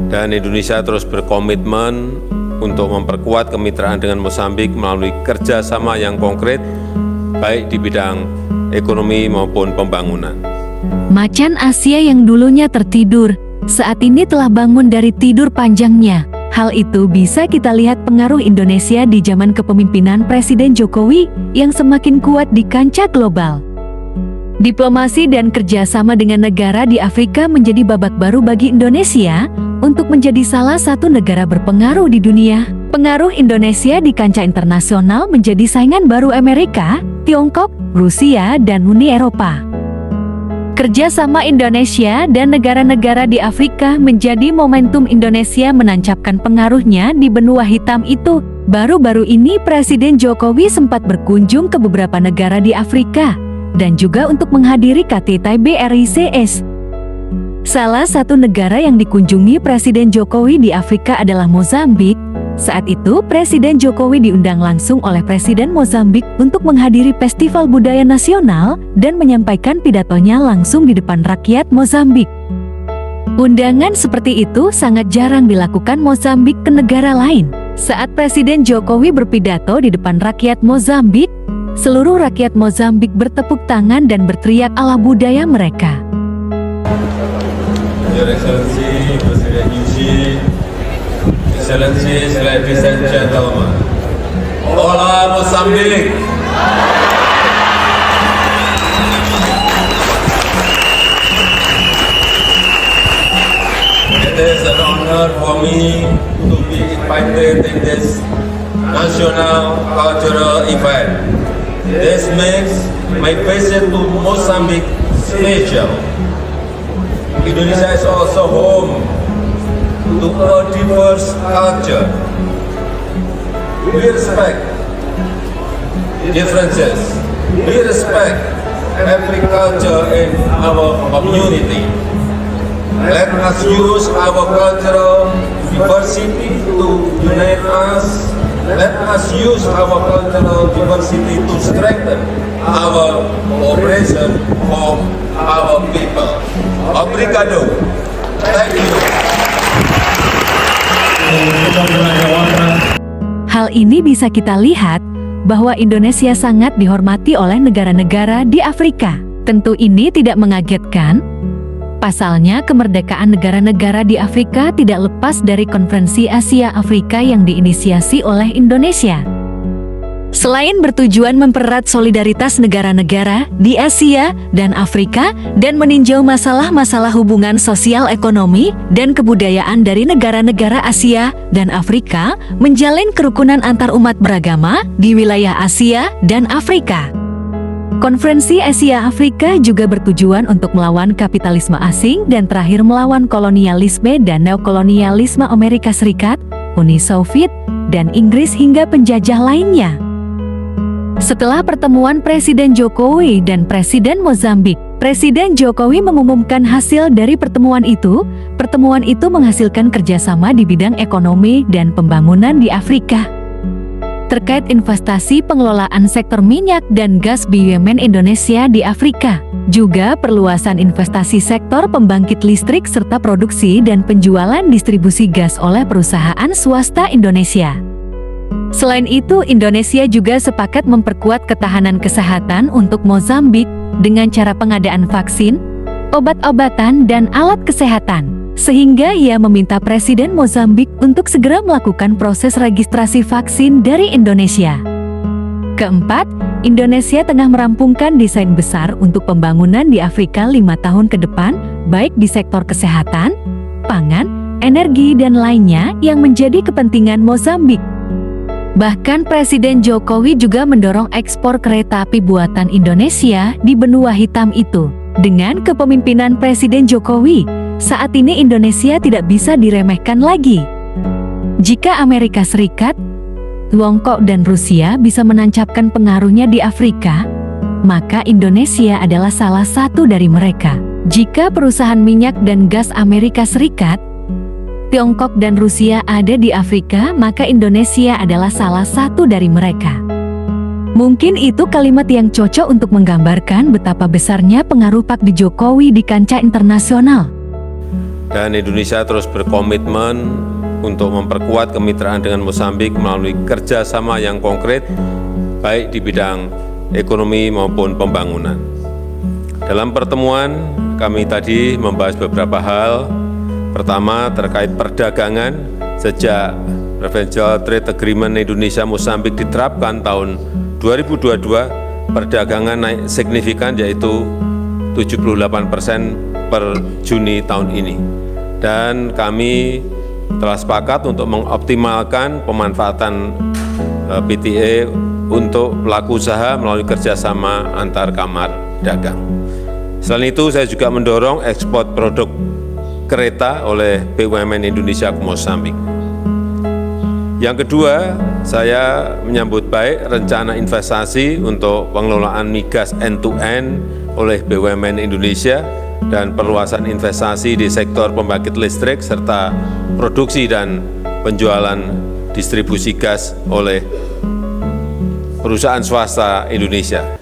Dan Indonesia terus berkomitmen untuk memperkuat kemitraan dengan Mozambik melalui kerjasama yang konkret, baik di bidang ekonomi maupun pembangunan. Macan Asia yang dulunya tertidur, saat ini telah bangun dari tidur panjangnya. Hal itu bisa kita lihat pengaruh Indonesia di zaman kepemimpinan Presiden Jokowi yang semakin kuat di kancah global. Diplomasi dan kerjasama dengan negara di Afrika menjadi babak baru bagi Indonesia untuk menjadi salah satu negara berpengaruh di dunia. Pengaruh Indonesia di kancah internasional menjadi saingan baru Amerika, Tiongkok, Rusia, dan Uni Eropa. Kerjasama Indonesia dan negara-negara di Afrika menjadi momentum Indonesia menancapkan pengaruhnya di benua hitam itu. Baru-baru ini Presiden Jokowi sempat berkunjung ke beberapa negara di Afrika dan juga untuk menghadiri KTT BRICS. Salah satu negara yang dikunjungi Presiden Jokowi di Afrika adalah Mozambik. Saat itu Presiden Jokowi diundang langsung oleh Presiden Mozambik untuk menghadiri Festival Budaya Nasional dan menyampaikan pidatonya langsung di depan rakyat Mozambik. Undangan seperti itu sangat jarang dilakukan Mozambik ke negara lain. Saat Presiden Jokowi berpidato di depan rakyat Mozambik, seluruh rakyat Mozambik bertepuk tangan dan berteriak ala budaya mereka. Your Excellency, President Yushi, Excellencies, ladies and gentlemen, Hola Mozambique! It is an honor for me to be invited in this national cultural event. This makes my visit to Mozambique special. Indonesia is also home to a diverse culture. We respect differences. We respect every culture in our community. Let us use our cultural diversity to unite us. Let us use our cultural diversity to strengthen our cooperation for our people. Obrigado. Thank you. Hal ini bisa kita lihat bahwa Indonesia sangat dihormati oleh negara-negara di Afrika. Tentu ini tidak mengagetkan. Pasalnya, kemerdekaan negara-negara di Afrika tidak lepas dari Konferensi Asia Afrika yang diinisiasi oleh Indonesia. Selain bertujuan mempererat solidaritas negara-negara di Asia dan Afrika dan meninjau masalah-masalah hubungan sosial ekonomi dan kebudayaan dari negara-negara Asia dan Afrika, menjalin kerukunan antar umat beragama di wilayah Asia dan Afrika. Konferensi Asia Afrika juga bertujuan untuk melawan kapitalisme asing dan terakhir melawan kolonialisme dan neokolonialisme Amerika Serikat, Uni Soviet, dan Inggris hingga penjajah lainnya. Setelah pertemuan Presiden Jokowi dan Presiden Mozambik, Presiden Jokowi mengumumkan hasil dari pertemuan itu. Pertemuan itu menghasilkan kerjasama di bidang ekonomi dan pembangunan di Afrika. Terkait investasi pengelolaan sektor minyak dan gas BUMN Indonesia di Afrika, juga perluasan investasi sektor pembangkit listrik serta produksi dan penjualan distribusi gas oleh perusahaan swasta Indonesia. Selain itu, Indonesia juga sepakat memperkuat ketahanan kesehatan untuk Mozambik dengan cara pengadaan vaksin, obat-obatan, dan alat kesehatan. Sehingga ia meminta Presiden Mozambik untuk segera melakukan proses registrasi vaksin dari Indonesia. Keempat, Indonesia tengah merampungkan desain besar untuk pembangunan di Afrika 5 tahun ke depan, baik di sektor kesehatan, pangan, energi, dan lainnya yang menjadi kepentingan Mozambik. Bahkan Presiden Jokowi juga mendorong ekspor kereta api buatan Indonesia di benua hitam itu. Dengan kepemimpinan Presiden Jokowi, saat ini Indonesia tidak bisa diremehkan lagi. Jika Amerika Serikat, Tiongkok, dan Rusia bisa menancapkan pengaruhnya di Afrika, maka Indonesia adalah salah satu dari mereka. Jika perusahaan minyak dan gas Amerika Serikat, Tiongkok, dan Rusia ada di Afrika, maka Indonesia adalah salah satu dari mereka. Mungkin itu kalimat yang cocok untuk menggambarkan betapa besarnya pengaruh Pak Jokowi di kancah internasional. dan Indonesia terus berkomitmen untuk memperkuat kemitraan dengan Mosambik melalui kerjasama yang konkret, baik di bidang ekonomi maupun pembangunan. Dalam pertemuan, kami tadi membahas beberapa hal. Pertama, terkait perdagangan. Sejak Preferential Trade Agreement Indonesia-Mosambik diterapkan tahun 2022, perdagangan naik signifikan, yaitu 78% per Juni tahun ini. Dan kami telah sepakat untuk mengoptimalkan pemanfaatan PTA untuk pelaku usaha melalui kerjasama antar kamar dagang. Selain itu, saya juga mendorong ekspor produk kereta oleh BUMN Indonesia ke Mosambik. Yang kedua, saya menyambut baik rencana investasi untuk pengelolaan migas end-to-end oleh BUMN Indonesia dan perluasan investasi di sektor pembangkit listrik serta produksi dan penjualan distribusi gas oleh perusahaan swasta Indonesia.